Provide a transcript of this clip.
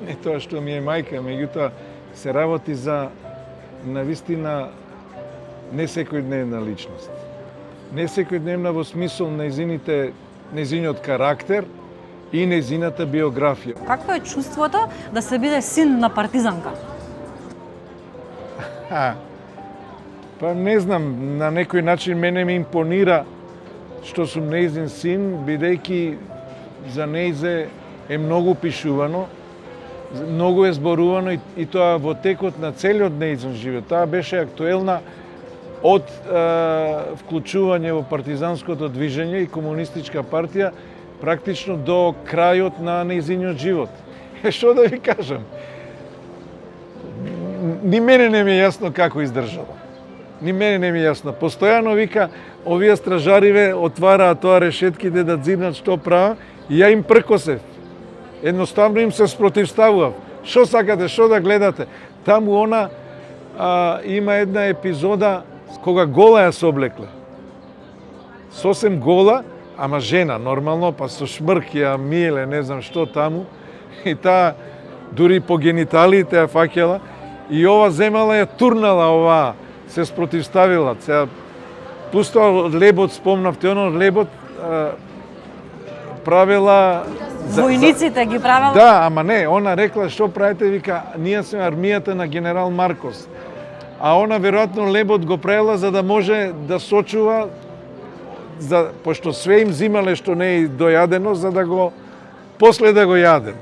не тоа што ми е мајка, меѓутоа се работи за навистина не секојдневна личност. Не секојдневна во смисол нејзиниот карактер и нејзината биографија. Какво е чувството да се биде син на партизанка? Па не знам, на некој начин мене ме импонира што сум нејзин син, бидејќи за нејзе е многу пишувано, многу е зборувано и тоа во текот на целиот нејзин живот. Таа беше актуелна од вклучување во партизанското движење и комунистичка партија практично до крајот на нејзиниот живот. Што да ви кажам? Ни мене не ми е јасно како издржала. Ни мене не ми е јасно. Постојано вика, овие стражариве отвараат тоа решетките да дзирнат што правам и ја им пркосев. Едноставно им се спротивставував. Што сакате, што да гледате? Таму она има една епизода кога гола ја се облекле. Сосем гола, ама жена, нормално, па со шмрк ја миеле, не знам што таму. И таа дури по гениталиите ја фаќала. И ова земала ја турнала оваа, се спротивставила. Сега пустила лебот, спомнавте, оно лебот правила... Војниците ги правела? Да, ама не, она рекла што правите, вика, ние сме армијата на генерал Маркос. А она веројатно лебот го правила за да може да сочува, пошто све им зимале што не е дојадено, за да го после да го јаде.